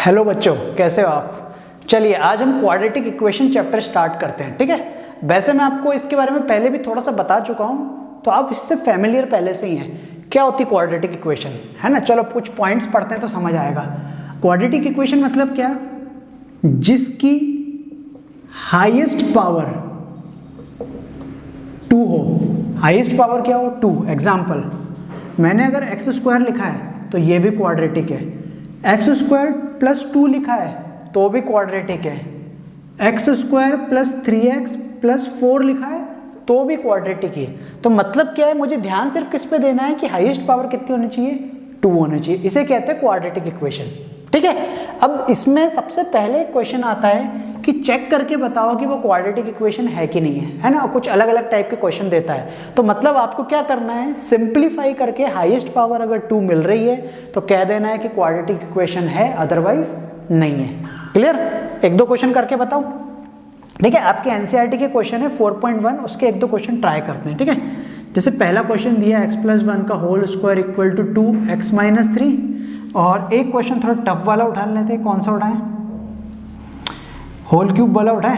Hello बच्चों, कैसे हो आप। चलिए आज हम क्वाड्रेटिक इक्वेशन चैप्टर स्टार्ट करते हैं। ठीक है, वैसे मैं आपको इसके बारे में पहले भी थोड़ा सा बता चुका हूँ, तो आप इससे फैमिलियर पहले से ही हैं क्या होती क्वाड्रेटिक इक्वेशन, है ना। चलो कुछ पॉइंट्स पढ़ते हैं तो समझ आएगा। क्वाड्रेटिक इक्वेशन मतलब क्या, जिसकी हाईएस्ट पावर 2 हो। हाईएस्ट पावर क्या हो, 2। एग्जाम्पल, मैंने अगर एक्स स्क्वायर लिखा है तो ये भी क्वाड्रेटिक है। एक्स स्क्वायर प्लस 2 लिखा है तो भी क्वाड्रेटिक है। X square plus 3x plus 4 लिखा है तो भी क्वाड्रेटिक है। तो मतलब क्या है, मुझे ध्यान सिर्फ किस पे देना है कि हाईएस्ट पावर कितनी होनी चाहिए, 2 होनी चाहिए। इसे कहते हैं क्वाड्रेटिक इक्वेशन। ठीक है, अब इसमें सबसे पहले क्वेश्चन आता है कि चेक करके बताओ कि वो क्वाड्रेटिक इक्वेशन है कि नहीं है ना। कुछ अलग अलग टाइप के क्वेश्चन देता है, तो मतलब आपको क्या करना है, सिंप्लीफाई करके हाईएस्ट पावर अगर 2 मिल रही है तो कह देना है कि क्वाड्रेटिक इक्वेशन है, अदरवाइज नहीं है। क्लियर, एक दो क्वेश्चन करके बताओ। ठीक है, आपके एनसीईआरटी के क्वेश्चन है 4.1, उसके एक दो क्वेश्चन ट्राई करते हैं। ठीक है, जैसे पहला क्वेश्चन दिया x+1 का whole square equal to 2x-3, और एक क्वेश्चन थोड़ा टफ वाला उठा लेते हैं। कौन सा उठाएं, होल क्यूब वाला उठाएं।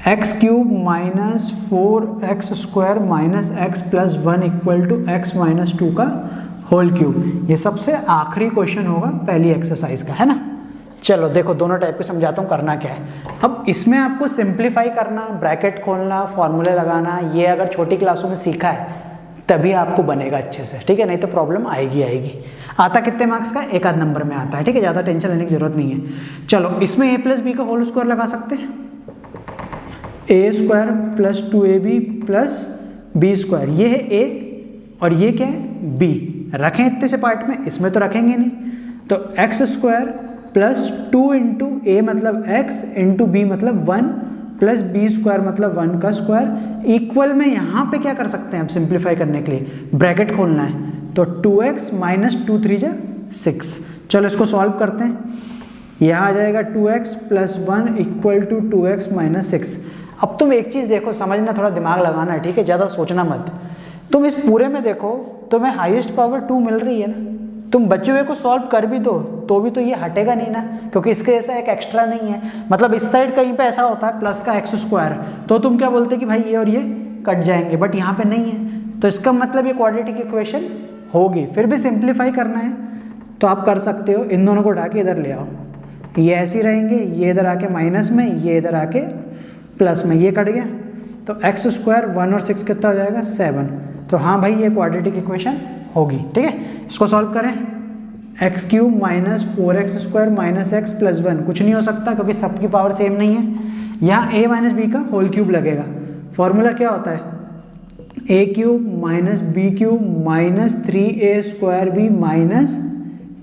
x³ minus 4x² minus x+1 equal to x-2 का होल क्यूब। ये सबसे आखिरी क्वेश्चन होगा पहली एक्सरसाइज का, है ना। चलो देखो, दोनों टाइप के समझाता हूँ करना क्या है। अब इसमें आपको सिंप्लीफाई करना, ब्रैकेट खोलना, फॉर्मूले लगाना, ये अगर छोटी क्लासों में सीखा है तभी आपको बनेगा अच्छे से। ठीक है, नहीं तो प्रॉब्लम आएगी। आता कितने मार्क्स का, एक आध नंबर में आता है। ठीक है, ज़्यादा टेंशन लेने की जरूरत नहीं है। चलो इसमें a प्लस बी का होल स्क्वायर लगा सकते हैं। a² plus 2ab plus b², ये है a और ये क्या है b। रखें इतने से पार्ट में, इसमें तो रखेंगे नहीं। तो x² प्लस 2 इंटू a मतलब x इंटू b मतलब 1 प्लस b² मतलब 1 का स्क्वायर इक्वल में यहाँ पे क्या कर सकते हैं, हम सिंप्लीफाई करने के लिए ब्रैकेट खोलना है। तो 2x माइनस 2 3 जा 6। चलो इसको सॉल्व करते हैं। यहाँ आ जाएगा 2x plus 1 equal to 2x minus 6। अब तुम एक चीज़ देखो, समझना, थोड़ा दिमाग लगाना है। ठीक है, ज़्यादा सोचना मत। तुम इस पूरे में देखो, तुम्हें हाईएस्ट पावर 2 मिल रही है ना। तुम बचे हुए को सॉल्व कर भी दो तो भी तो ये हटेगा नहीं ना, क्योंकि इसके जैसा एक एक्स्ट्रा नहीं है। मतलब इस साइड कहीं पे ऐसा होता है प्लस का x², तो तुम क्या बोलते कि भाई ये और ये कट जाएंगे, बट यहाँ पे नहीं है। तो इसका मतलब ये क्वाड्रेटिक इक्वेशन होगी। फिर भी सिंप्लीफाई करना है तो आप कर सकते हो, इन दोनों को उठा के इधर ले आओ। ये ऐसे ही रहेंगे, ये इधर आके माइनस में, ये इधर आके प्लस में, ये कट गया। तो x², 1 और 6 कितना हो जाएगा, 7। तो हाँ भाई, ये क्वाड्रेटिक इक्वेशन होगी। ठीक है, इसको सॉल्व करें। x³ minus 4x² minus x plus 1 कुछ नहीं हो सकता क्योंकि सबकी पावर सेम नहीं है। यहाँ a माइनस बी का होल क्यूब लगेगा। फॉर्मूला क्या होता है, a³ minus b³ minus 3a² minus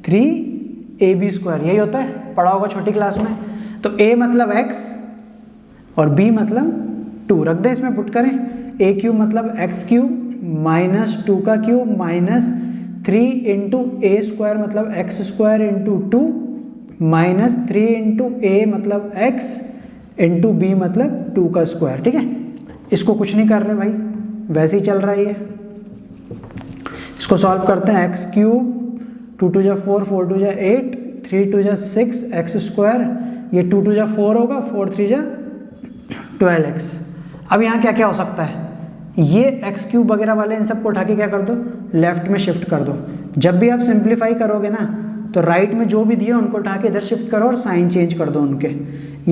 3ab², यही होता है, पढ़ा होगा छोटी क्लास में। तो a मतलब x और b मतलब 2, रख दें इसमें, पुट करें। a³ मतलब x³ माइनस 2 का क्यूब माइनस 3 इंटू a² मतलब x² into 2 minus 3 into a मतलब x इंटू b मतलब 2 का स्क्वायर। ठीक है, इसको कुछ नहीं कर रहे भाई, वैसे ही चल रहा है ये। इसको सॉल्व करते हैं। x³, 2 2 जा 4, 4 2 जा 8, 3 2 जा 6 x², ये 2 2 जा 4 होगा, 4 3 जा 12x। अब यहाँ क्या क्या हो सकता है, ये x³ वगैरह वाले इन सबको उठा के क्या कर दो, लेफ्ट में शिफ्ट कर दो। जब भी आप सिंप्लीफाई करोगे ना तो राइट में जो भी दिए उनको उठा के इधर शिफ्ट करो और साइन चेंज कर दो उनके।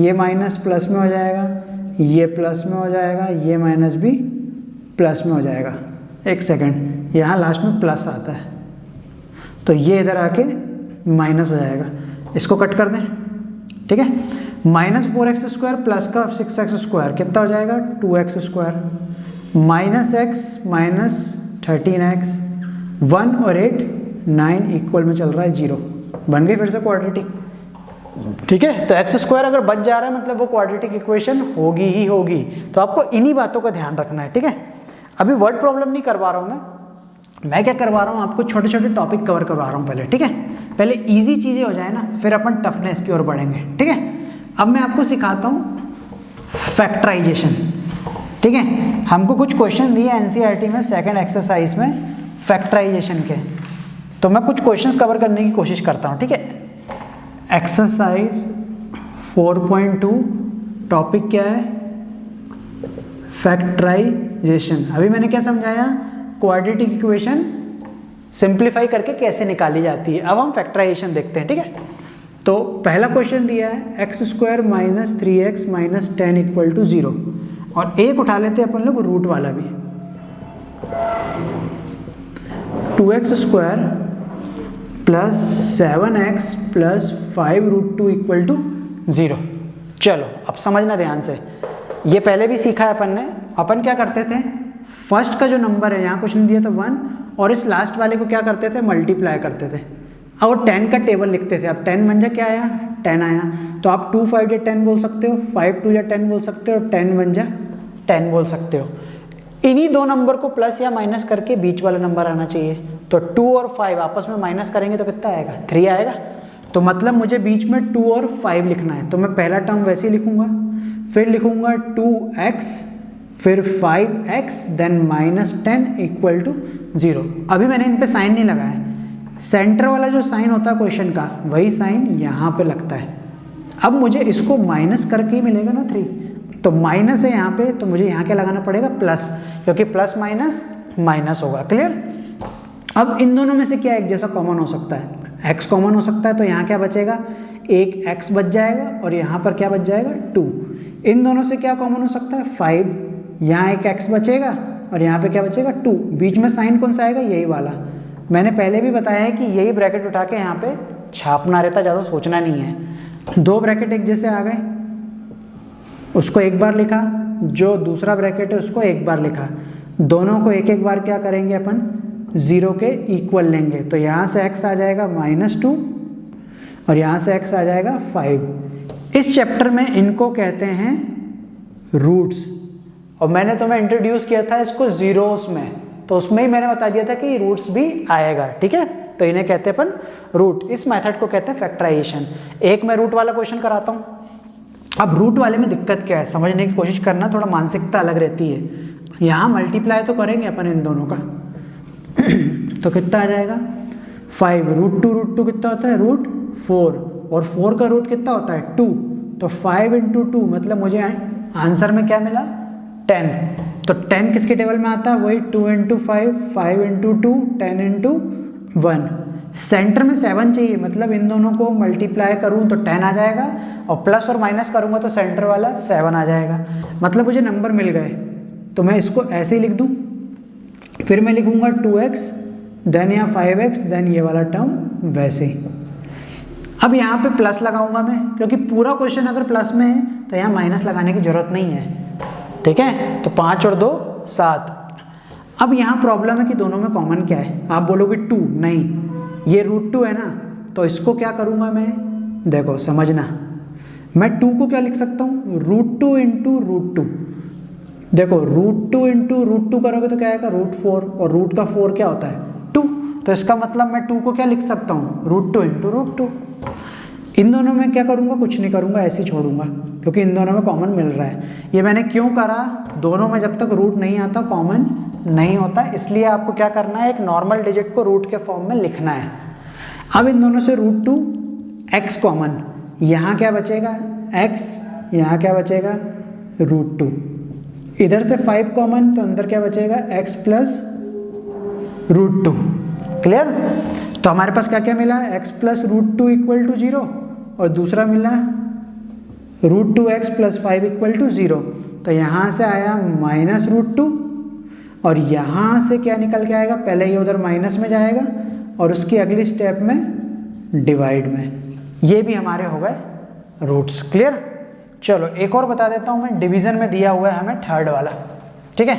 ये माइनस प्लस में हो जाएगा, ये प्लस में हो जाएगा, ये माइनस भी प्लस में हो जाएगा। एक सेकेंड, यहाँ लास्ट में प्लस आता है तो ये इधर आके माइनस हो जाएगा। इसको कट कर दें। ठीक है, माइनस 4x² प्लस का 6x² कितना हो जाएगा, 2x² minus x minus 13x, 1 और 8 9 इक्वल में चल रहा है 0, बन गई फिर से क्वाड्रेटिक। ठीक है, तो x² अगर बच जा रहा है मतलब वो क्वाड्रेटिक इक्वेशन होगी ही होगी। तो आपको इन्हीं बातों का ध्यान रखना है। ठीक है, अभी वर्ड प्रॉब्लम नहीं करवा रहा हूँ मैं क्या करवा रहा हूँ, आपको छोटे छोटे टॉपिक कवर करवा रहा हूँ पहले। ठीक है, पहले इजी चीज़ें हो जाए ना, फिर अपन टफनेस की ओर बढ़ेंगे। ठीक है, अब मैं आपको सिखाता हूँ फैक्टराइजेशन। ठीक है, हमको कुछ क्वेश्चन दिए एनसीईआरटी में सेकंड एक्सरसाइज में फैक्टराइजेशन के, तो मैं कुछ क्वेश्चंस कवर करने की कोशिश करता हूँ। ठीक है, एक्सरसाइज 4.2 टॉपिक क्या है? फैक्टराइजेशन। अभी मैंने क्या समझाया? क्वाड्रेटिक इक्वेशन सिंप्लीफाई करके कैसे निकाली जाती है। अब हम फैक्टराइजेशन देखते हैं, ठीक है। तो पहला क्वेश्चन दिया है x square minus 3x minus 10 equal to 0, और एक उठा लेते हैं अपन लोग रूट वाला भी। 2x square plus 7x plus 5 root 2 equal to 0। चलो अब समझना ध्यान से, ये पहले भी सीखा है अपन ने। अपन क्या करते थे, फर्स्ट का जो नंबर है, यहाँ क्वेश्चन दिया था 1, और इस लास्ट वाले को क्या करते थे, मल्टीप्लाई करते थे और 10 का टेबल लिखते थे। अब 10 बन जा क्या आया, 10 आया। तो आप 2 5 जा 10 बोल सकते हो, 5 2 जा 10 बोल सकते हो, 10 बन जा 10 बोल सकते हो। इन्हीं दो नंबर को प्लस या माइनस करके बीच वाला नंबर आना चाहिए। तो 2 और 5 आपस में माइनस करेंगे तो कितना आएगा, 3 आएगा। तो मतलब मुझे बीच में 2 और 5 लिखना है। तो मैं पहला टर्म वैसे ही लिखूंगा, फिर लिखूंगा 2x फिर 5x then minus 10 equal to 0। अभी मैंने इन पे साइन नहीं लगाया, सेंटर वाला जो साइन होता है क्वेश्चन का वही साइन यहाँ पे लगता है। अब मुझे इसको माइनस करके ही मिलेगा ना 3, तो माइनस है यहाँ पे, तो मुझे यहाँ क्या लगाना पड़ेगा, प्लस, क्योंकि प्लस माइनस माइनस होगा। क्लियर। अब इन दोनों में से क्या एक जैसा कॉमन हो सकता है, x कॉमन हो सकता है। तो यहाँ क्या बचेगा, एक x बच जाएगा और यहाँ पर क्या बच जाएगा 2। इन दोनों से क्या कॉमन हो सकता है, 5। यहाँ एक x बचेगा और यहाँ पे क्या बचेगा 2। बीच में साइन कौन सा आएगा, यही वाला। मैंने पहले भी बताया है कि यही ब्रैकेट उठा के यहाँ पे छापना रहता, ज़्यादा सोचना नहीं है। 2 ब्रैकेट एक जैसे आ गए, उसको एक बार लिखा, जो दूसरा ब्रैकेट है उसको एक बार लिखा। दोनों को एक एक बार क्या करेंगे अपन, 0 के इक्वल लेंगे। तो यहाँ से x आ जाएगा -2 और यहाँ से x आ जाएगा 5। इस चैप्टर में इनको कहते हैं रूट्स, और मैंने तुम्हें इंट्रोड्यूस किया था इसको जीरोस में, तो उसमें ही मैंने बता दिया था कि रूट्स भी आएगा, ठीक है। तो इन्हें कहते हैं अपन रूट। इस मेथड को कहते हैं फैक्टराइजेशन। एक मैं रूट वाला क्वेश्चन कराता हूँ। अब रूट वाले में दिक्कत क्या है, समझने की कोशिश करना, थोड़ा मानसिकता अलग रहती है। यहाँ मल्टीप्लाई तो करेंगे अपन इन दोनों का तो कितना आ जाएगा 5 रूट टू कितना होता है, √4, और 4 का रूट कितना होता है 2। तो 5 × 2 मतलब मुझे आंसर में क्या मिला 10। तो 10 किसके टेबल में आता है, वही 2 × 5, 5 × 2, 10 × 1। सेंटर में 7 चाहिए, मतलब इन दोनों को मल्टीप्लाई करूं तो 10 आ जाएगा, और प्लस और माइनस करूंगा तो सेंटर वाला 7 आ जाएगा। मतलब मुझे नंबर मिल गए। तो मैं इसको ऐसे ही लिख दूं, फिर मैं लिखूंगा 2x देन या 5x देन ये वाला टर्म वैसे ही। अब यहाँ पे प्लस लगाऊंगा मैं, क्योंकि पूरा क्वेश्चन अगर प्लस में है तो यहाँ माइनस लगाने की जरूरत नहीं है, ठीक है। तो 5 और 2 7। अब यहाँ प्रॉब्लम है कि दोनों में कॉमन क्या है। आप बोलोगे 2, नहीं, ये √2 है ना, तो इसको क्या करूँगा मैं, देखो समझना, मैं 2 को क्या लिख सकता हूँ, √2 × √2। देखो √2 × √2 करोगे तो क्या आएगा √4, और रूट का 4 क्या होता है 2। तो इसका मतलब मैं 2 को क्या लिख सकता हूँ, √2 × √2। इन दोनों में क्या करूँगा, कुछ नहीं करूँगा, ऐसे ही छोड़ूंगा, क्योंकि इन दोनों में कॉमन मिल रहा है। ये मैंने क्यों करा, दोनों में जब तक रूट नहीं आता कॉमन नहीं होता, इसलिए आपको क्या करना है, एक नॉर्मल डिजिट को रूट के फॉर्म में लिखना है। अब इन दोनों से √2 x कॉमन, यहाँ क्या बचेगा x, यहाँ क्या बचेगा √2। इधर से 5 कॉमन, तो अंदर क्या बचेगा x प्लस √2। क्लियर। तो हमारे पास क्या क्या मिला, x प्लस √2 इक्वल टू 0, और दूसरा मिला √2x प्लस 5 इक्वल टू 0। तो यहाँ से आया -√2, और यहाँ से क्या निकल के आएगा, पहले ये उधर माइनस में जाएगा और उसकी अगली स्टेप में डिवाइड में। ये भी हमारे हो गए रूट्स। क्लियर। चलो एक और बता देता हूँ मैं, डिवीज़न में दिया हुआ है हमें थर्ड वाला, ठीक है।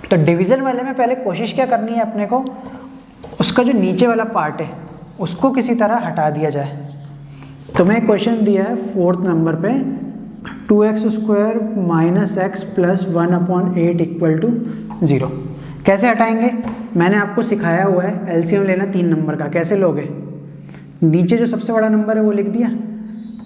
तो डिवीज़न वाले में पहले कोशिश क्या करनी है अपने को, उसका जो नीचे वाला पार्ट है उसको किसी तरह हटा दिया जाए। तो मैं क्वेश्चन दिया है 4th नंबर पे, 2x² - x + 1/8 = 0। कैसे हटाएंगे, मैंने आपको सिखाया हुआ है। एलसीएम लेना 3 नंबर का, कैसे लोगे, नीचे जो सबसे बड़ा नंबर है वो लिख दिया।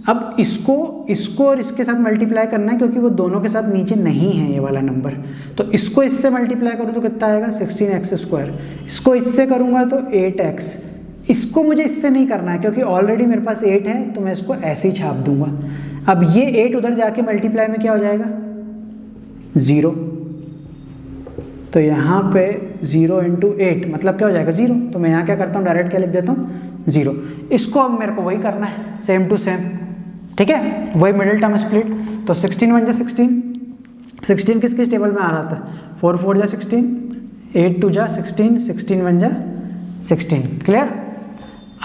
अब इसको और इसके साथ मल्टीप्लाई करना है, क्योंकि वो दोनों के साथ नीचे नहीं है ये वाला नंबर। तो इसको इससे मल्टीप्लाई करूँ तो कितना आएगा 16x²। इसको इससे करूँगा तो 8x, इसको मुझे इससे नहीं करना है क्योंकि ऑलरेडी मेरे पास 8 है, तो मैं इसको ऐसे ही छाप दूंगा। अब ये 8 उधर जाके मल्टीप्लाई में क्या हो जाएगा 0, तो यहाँ पे 0 × 8 मतलब क्या हो जाएगा 0, तो मैं यहाँ क्या करता हूँ डायरेक्ट क्या लिख देता हूँ 0। इसको अब मेरे को वही करना है सेम टू सेम, ठीक है, वही मिडिल टर्म स्प्लिट। तो 16 1 जा 16 किस किस टेबल में आ रहा था 4 4 जा 16, 8 2 जा 16, 16 1 जा 16, क्लियर।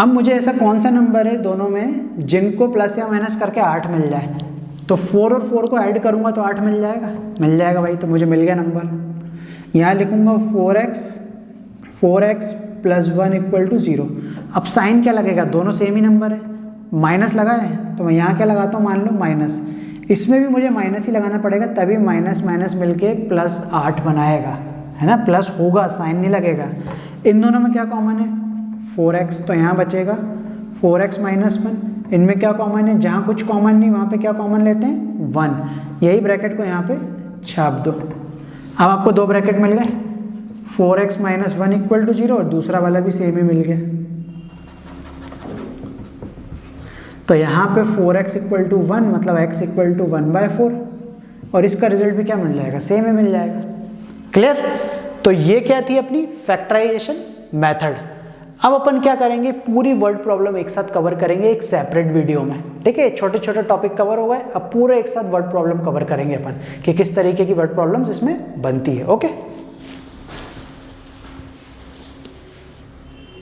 अब मुझे ऐसा कौन सा नंबर है दोनों में जिनको प्लस या माइनस करके 8 मिल जाए, तो 4 और 4 को ऐड करूंगा तो 8 मिल जाएगा भाई, तो मुझे मिल गया नंबर। यहाँ लिखूंगा 4x + 1 = 0। अब साइन क्या लगेगा, दोनों सेम ही नंबर है, माइनस लगाए तो मैं यहाँ क्या लगाता हूँ, मान लो माइनस, इसमें भी मुझे माइनस ही लगाना पड़ेगा, तभी माइनस माइनस मिलके +8 बनाएगा, है ना, प्लस होगा, साइन नहीं लगेगा। इन दोनों में क्या कॉमन है 4x, तो यहाँ बचेगा 4x - 1। इनमें क्या कॉमन है, जहाँ कुछ कॉमन नहीं वहाँ पे क्या कॉमन लेते हैं 1, यही ब्रैकेट को यहाँ पे छाप दो। अब आपको दो ब्रैकेट मिल गए, 4x - 1 = 0 और दूसरा वाला भी सेम ही मिल गया। तो यहाँ पे 4x = 1 मतलब x = 1/4 और इसका रिजल्ट भी क्या मिल जाएगा, सेम ही मिल जाएगा, क्लियर। तो ये क्या थी अपनी फैक्टराइजेशन मेथड। अब अपन क्या करेंगे, पूरी वर्ड प्रॉब्लम एक साथ कवर करेंगे एक सेपरेट वीडियो में, ठीक है। छोटे छोटे टॉपिक कवर हो गए, अब पूरे एक साथ वर्ड प्रॉब्लम कवर करेंगे अपन कि किस तरीके की वर्ड प्रॉब्लम्स इसमें बनती है, ओके।